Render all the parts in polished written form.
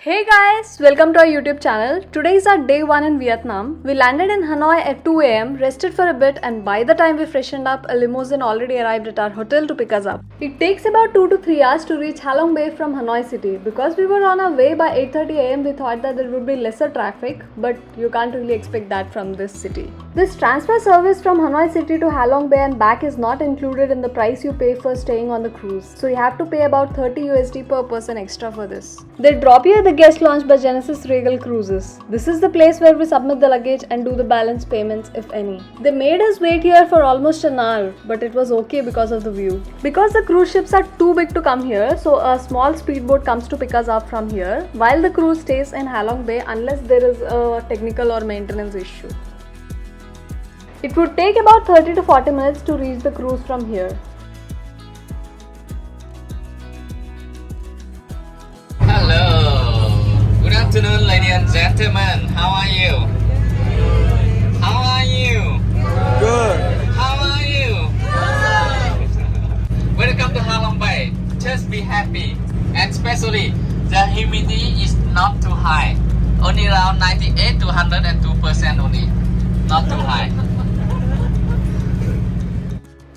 Hey guys, welcome to our YouTube channel. Today is our day 1 in Vietnam. We landed in Hanoi at 2 am, rested for a bit, and by the time we freshened up, a limousine already arrived at our hotel to pick us up. It takes about 2 to 3 hours to reach Halong Bay from Hanoi city. Because we were on our way by 8:30 am, we thought that there would be lesser traffic, but you can't really expect that from this city. This transfer service from Hanoi city to Halong Bay and back is not included in the price you pay for staying on the cruise. So you have to pay about 30 USD per person extra for this. They drop you at the guest launch by Genesis Regal Cruises. This is the place where we submit the luggage and do the balance payments if any. They made us wait here for almost an hour, but it was okay because of the view. Because the cruise ships are too big to come here, so a small speedboat comes to pick us up from here while the cruise stays in Halong Bay unless there is a technical or maintenance issue. It would take about 30 to 40 minutes to reach the cruise from here. Hello. Good afternoon, ladies and gentlemen. How are you? How are you? Good. How are you? Welcome to Halong Bay. Just be happy. And especially, the humidity is not too high. Only around 98 to 102% only. Not too high.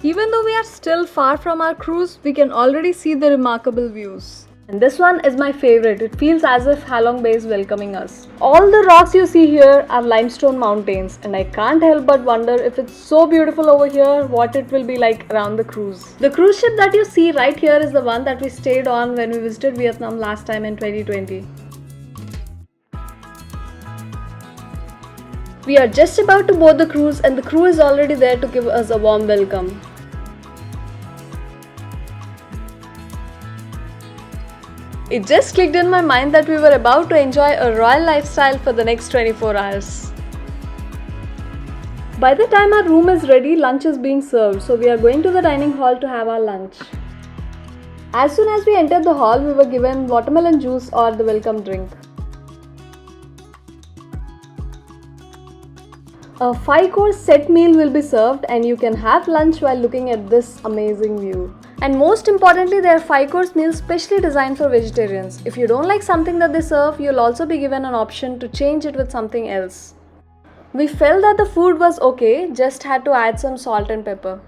Even though we are still far from our cruise, we can already see the remarkable views. And this one is my favorite. It feels as if Halong Bay is welcoming us. All the rocks you see here are limestone mountains, and I can't help but wonder if it's so beautiful over here, what it will be like around the cruise. The cruise ship that you see right here is the one that we stayed on when we visited Vietnam last time in 2020. We are just about to board the cruise and the crew is already there to give us a warm welcome. It just clicked in my mind that we were about to enjoy a royal lifestyle for the next 24 hours. By the time our room is ready, lunch is being served, so we are going to the dining hall to have our lunch. As soon as we entered the hall, we were given watermelon juice or the welcome drink. A 5-course set meal will be served and you can have lunch while looking at this amazing view. And most importantly, they are 5-course meals specially designed for vegetarians. If you don't like something that they serve, you'll also be given an option to change it with something else. We felt that the food was okay, just had to add some salt and pepper.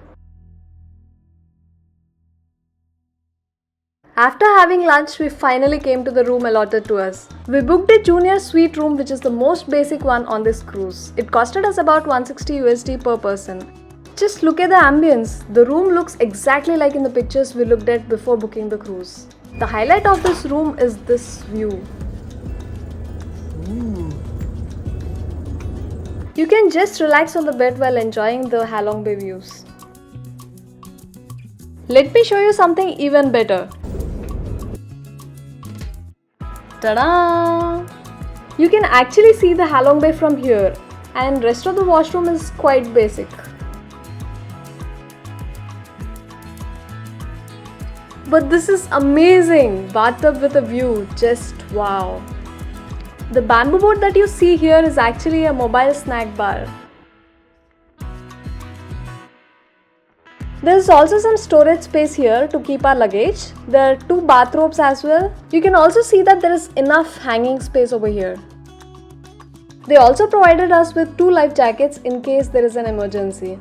After having lunch, we finally came to the room allotted to us. We booked a junior suite room, which is the most basic one on this cruise. It costed us about 160 USD per person. Just look at the ambience. The room looks exactly like in the pictures we looked at before booking the cruise. The highlight of this room is this view. You can just relax on the bed while enjoying the Halong Bay views. Let me show you something even better. Ta-da! You can actually see the Halong Bay from here, and rest of the washroom is quite basic. But this is amazing! Bathtub with a view, just wow! The bamboo boat that you see here is actually a mobile snack bar. There is also some storage space here to keep our luggage. There are 2 bathrobes as well. You can also see that there is enough hanging space over here. They also provided us with 2 life jackets in case there is an emergency.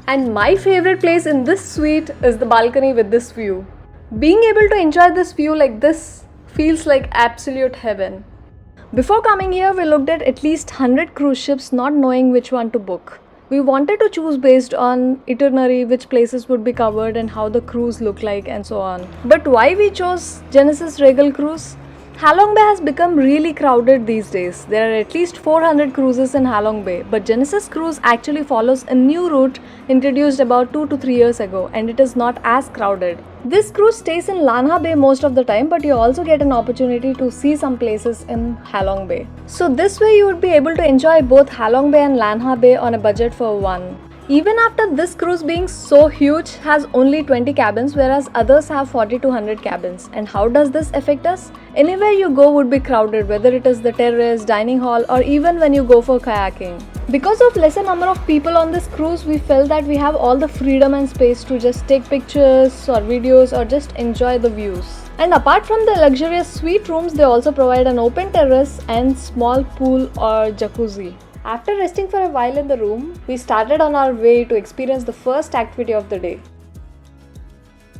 And my favorite place in this suite is the balcony with this view. Being able to enjoy this view like this feels like absolute heaven. Before coming here, we looked at least 100 cruise ships, not knowing which one to book. We wanted to choose based on itinerary, which places would be covered and how the cruise looked like and so on. But why we chose Genesis Regal Cruise? Halong Bay has become really crowded these days. There are at least 400 cruises in Halong Bay, but Genesis Cruise actually follows a new route introduced about 2 to 3 years ago, and it is not as crowded. This cruise stays in Lanha Bay most of the time, but you also get an opportunity to see some places in Halong Bay. So this way you would be able to enjoy both Halong Bay and Lanha Bay on a budget for one. Even after this cruise being so huge, has only 20 cabins, whereas others have 40 to 100 cabins. And how does this affect us? Anywhere you go would be crowded, whether it is the terrace, dining hall, or even when you go for kayaking. Because of lesser number of people on this cruise, we felt that we have all the freedom and space to just take pictures or videos or just enjoy the views. And apart from the luxurious suite rooms, they also provide an open terrace and small pool or jacuzzi. After resting for a while in the room, we started on our way to experience the first activity of the day.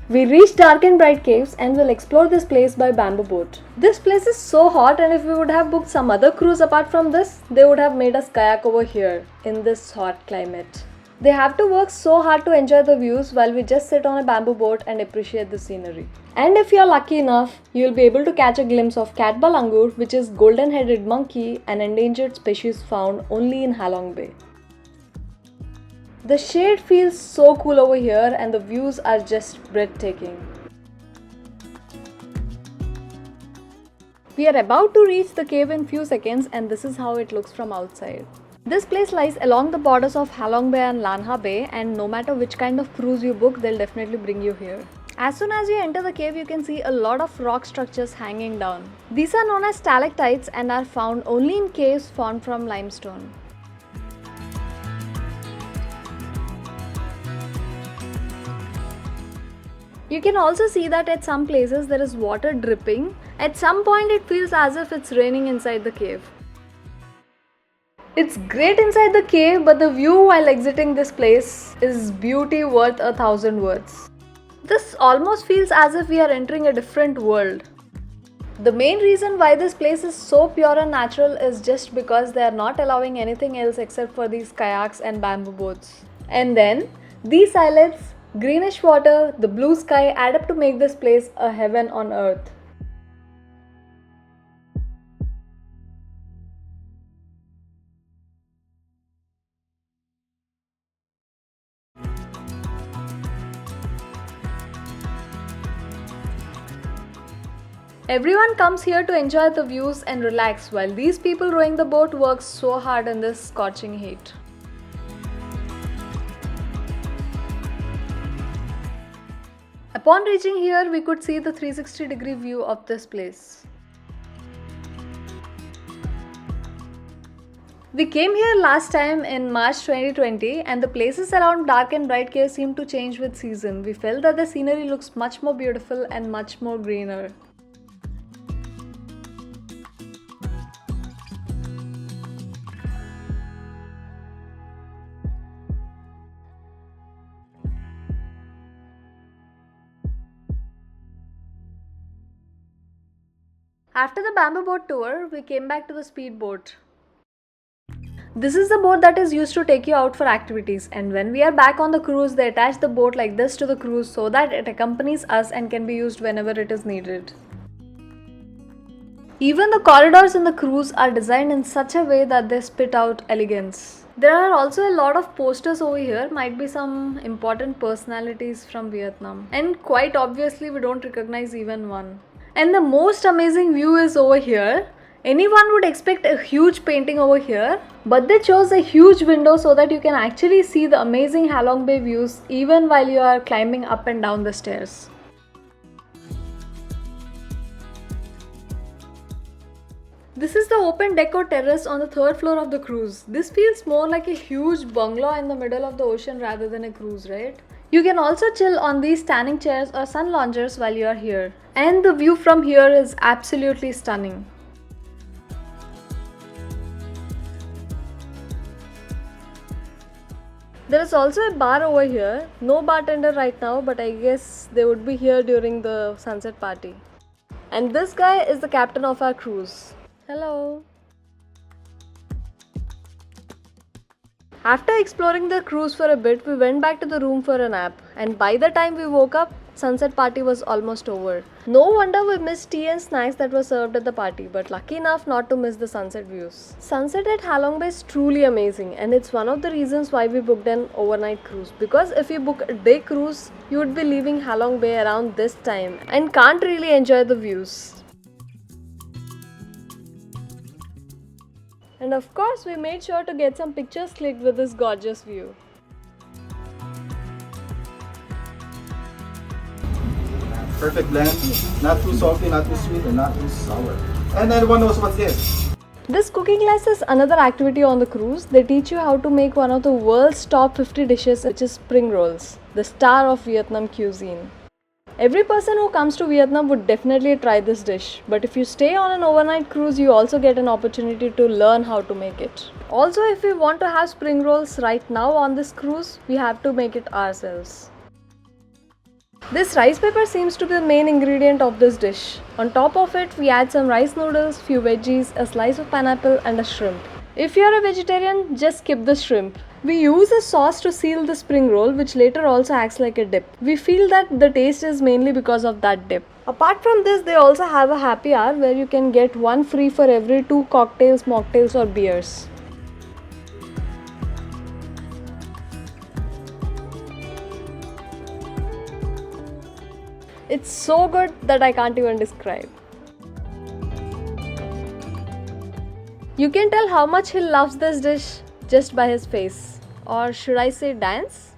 We reached Dark and Bright Caves and will explore this place by bamboo boat. This place is so hot, and if we would have booked some other cruise apart from this, they would have made us kayak over here in this hot climate. They have to work so hard to enjoy the views while we just sit on a bamboo boat and appreciate the scenery. And if you are lucky enough, you will be able to catch a glimpse of cat langur, which is golden-headed monkey, an endangered species found only in Halong Bay. The shade feels so cool over here and the views are just breathtaking. We are about to reach the cave in few seconds, and this is how it looks from outside. This place lies along the borders of Halong Bay and Lanha Bay, and no matter which kind of cruise you book, they'll definitely bring you here. As soon as you enter the cave, you can see a lot of rock structures hanging down. These are known as stalactites and are found only in caves formed from limestone. You can also see that at some places there is water dripping. At some point it feels as if it's raining inside the cave. It's great inside the cave, but the view while exiting this place is beauty worth 1,000 words. This almost feels as if we are entering a different world. The main reason why this place is so pure and natural is just because they are not allowing anything else except for these kayaks and bamboo boats. And then, these islets, greenish water, the blue sky add up to make this place a heaven on earth. Everyone comes here to enjoy the views and relax, while these people rowing the boat work so hard in this scorching heat. Upon reaching here, we could see the 360-degree view of this place. We came here last time in March 2020, and the places around Dark and Bright Cave seem to change with season. We felt that the scenery looks much more beautiful and much more greener. After the bamboo boat tour, we came back to the speedboat. This is the boat that is used to take you out for activities, and when we are back on the cruise, they attach the boat like this to the cruise so that it accompanies us and can be used whenever it is needed. Even the corridors in the cruise are designed in such a way that they spit out elegance. There are also a lot of posters over here, might be some important personalities from Vietnam. And quite obviously we don't recognize even one. And the most amazing view is over here. Anyone would expect a huge painting over here, but they chose a huge window so that you can actually see the amazing Halong Bay views even while you are climbing up and down the stairs. This is the open deck or terrace on the third floor of the cruise. This feels more like a huge bungalow in the middle of the ocean rather than a cruise, right? You can also chill on these standing chairs or sun loungers while you are here. And the view from here is absolutely stunning. There is also a bar over here. No bartender right now, but I guess they would be here during the sunset party. And this guy is the captain of our cruise. Hello. After exploring the cruise for a bit, we went back to the room for a nap, and by the time we woke up, sunset party was almost over. No wonder we missed tea and snacks that were served at the party, but lucky enough not to miss the sunset views. Sunset at Halong Bay is truly amazing, and it's one of the reasons why we booked an overnight cruise, because if you book a day cruise, you would be leaving Halong Bay around this time and can't really enjoy the views. And of course, we made sure to get some pictures clicked with this gorgeous view. Perfect blend. Not too salty, not too sweet, and not too sour. And everyone knows what's this. This cooking class is another activity on the cruise. They teach you how to make one of the world's top 50 dishes, which is spring rolls, the star of Vietnam cuisine. Every person who comes to Vietnam would definitely try this dish, but if you stay on an overnight cruise, you also get an opportunity to learn how to make it. Also, if we want to have spring rolls right now on this cruise, we have to make it ourselves. This rice paper seems to be the main ingredient of this dish. On top of it, we add some rice noodles, few veggies, a slice of pineapple and a shrimp. If you are a vegetarian, just skip the shrimp. We use a sauce to seal the spring roll, which later also acts like a dip. We feel that the taste is mainly because of that dip. Apart from this, they also have a happy hour where you can get one free for every 2 cocktails, mocktails or beers. It's so good that I can't even describe. You can tell how much he loves this dish just by his face. Or should I say dance?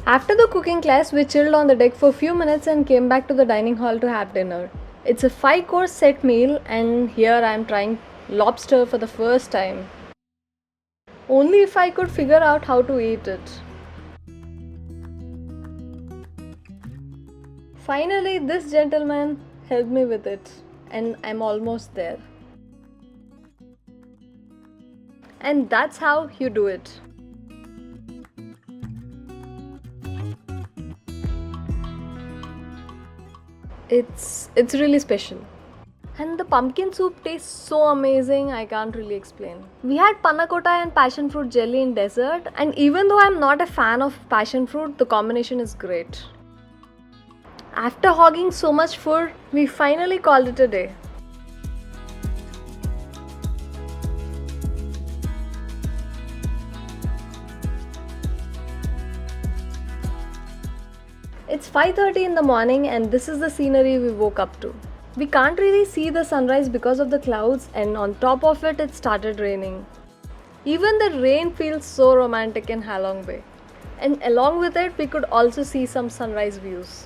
After the cooking class, we chilled on the deck for a few minutes and came back to the dining hall to have dinner. It's a 5-course set meal and here I am trying lobster for the first time. Only if I could figure out how to eat it. Finally, this gentleman helped me with it and I'm almost there. And that's how you do it. It's really special. And the pumpkin soup tastes so amazing, I can't really explain. We had panna cotta and passion fruit jelly in dessert, and even though I'm not a fan of passion fruit, the combination is great. After hogging so much food, we finally called it a day. It's 5:30 in the morning and this is the scenery we woke up to. We can't really see the sunrise because of the clouds and on top of it, it started raining. Even the rain feels so romantic in Halong Bay. And along with it, we could also see some sunrise views.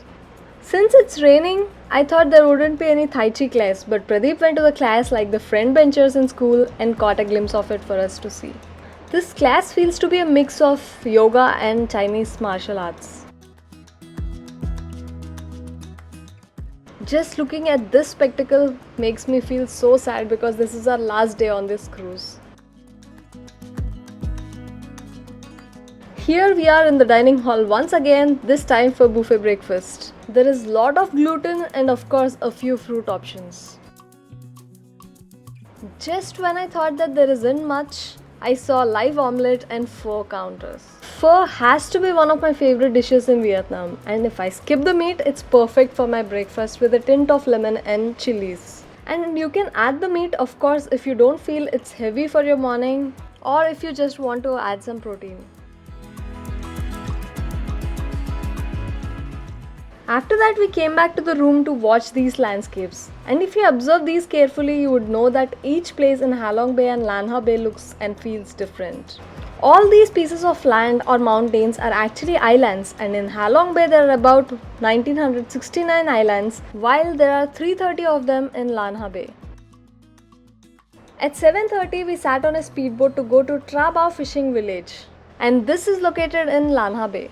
Since it's raining, I thought there wouldn't be any Taichi class, but Pradeep went to the class like the friend benchers in school and caught a glimpse of it for us to see. This class feels to be a mix of yoga and Chinese martial arts. Just looking at this spectacle makes me feel so sad because this is our last day on this cruise. Here we are in the dining hall once again, this time for buffet breakfast. There is lot of gluten and of course a few fruit options. Just when I thought that there isn't much, I saw live omelette and pho counters. Pho has to be one of my favorite dishes in Vietnam, and if I skip the meat, it's perfect for my breakfast with a tint of lemon and chilies. And you can add the meat of course if you don't feel it's heavy for your morning or if you just want to add some protein. After that, we came back to the room to watch these landscapes. And if you observe these carefully, you would know that each place in Halong Bay and Lan Ha Bay looks and feels different. All these pieces of land or mountains are actually islands, and in Halong Bay there are about 1969 islands, while there are 330 of them in Lan Ha Bay. At 7:30, we sat on a speedboat to go to Tra Bau fishing village, and this is located in Lan Ha Bay.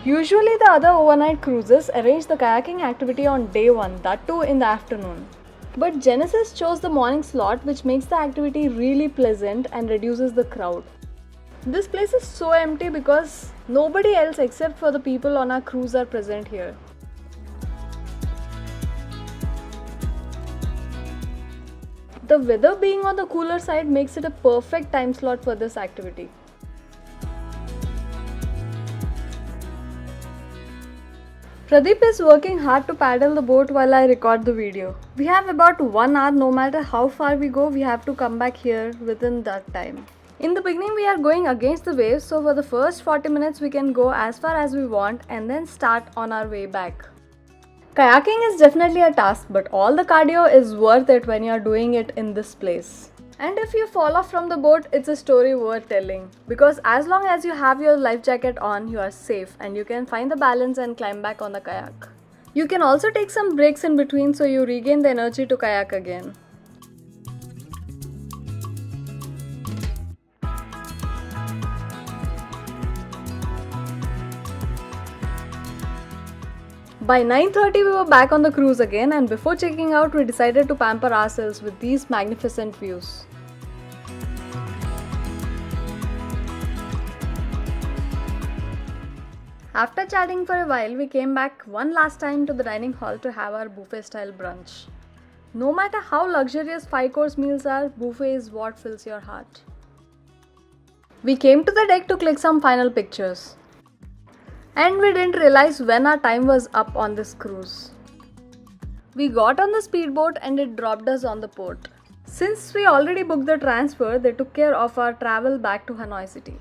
Usually the other overnight cruises arrange the kayaking activity on day 1, that too in the afternoon. But Genesis chose the morning slot, which makes the activity really pleasant and reduces the crowd. This place is so empty because nobody else except for the people on our cruise are present here. The weather being on the cooler side makes it a perfect time slot for this activity. Pradeep is working hard to paddle the boat while I record the video. We have about 1 hour. No matter how far we go, we have to come back here within that time. In the beginning, we are going against the waves, so for the first 40 minutes we can go as far as we want and then start on our way back. Kayaking is definitely a task, but all the cardio is worth it when you are doing it in this place. And if you fall off from the boat, it's a story worth telling. Because as long as you have your life jacket on, you are safe and you can find the balance and climb back on the kayak. You can also take some breaks in between so you regain the energy to kayak again. By 9:30 we were back on the cruise again, and before checking out we decided to pamper ourselves with these magnificent views. After chatting for a while, we came back one last time to the dining hall to have our buffet style brunch. No matter how luxurious 5-course meals are, buffet is what fills your heart. We came to the deck to click some final pictures. And we didn't realize when our time was up on this cruise. We got on the speedboat and it dropped us on the port. Since we already booked the transfer, they took care of our travel back to Hanoi city.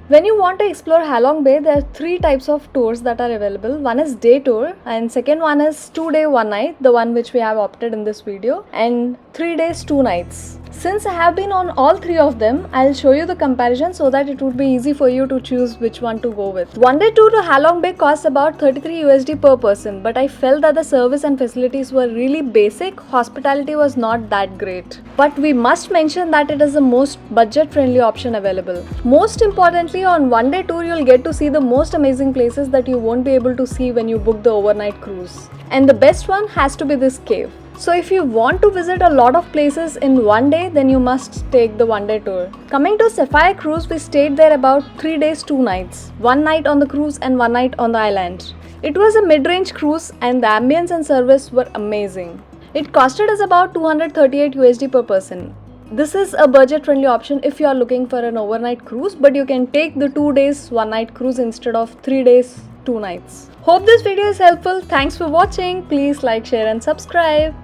When you want to explore Halong Bay, there are 3 types of tours that are available. One is day tour, and second one is 2 day 1 night, the one which we have opted in this video, and 3 days 2 nights. Since I have been on all 3 of them, I'll show you the comparison so that it would be easy for you to choose which one to go with. 1 day tour to Halong Bay costs about 33 USD per person, but I felt that the service and facilities were really basic. Hospitality was not that great. But we must mention that it is the most budget friendly option available. Most importantly, on 1 day tour you'll get to see the most amazing places that you won't be able to see when you book the overnight cruise. And the best one has to be this cave. So if you want to visit a lot of places in 1 day, then you must take the 1 day tour. Coming to Sapphire Cruise, we stayed there about 3 days 2 nights. 1 night on the cruise and 1 night on the island. It was a mid-range cruise and the ambience and service were amazing. It costed us about 238 USD per person. This is a budget friendly option if you are looking for an overnight cruise, but you can take the 2 days 1 night cruise instead of 3 days 2 nights. Hope this video is helpful. Thanks for watching. Please like, share and subscribe.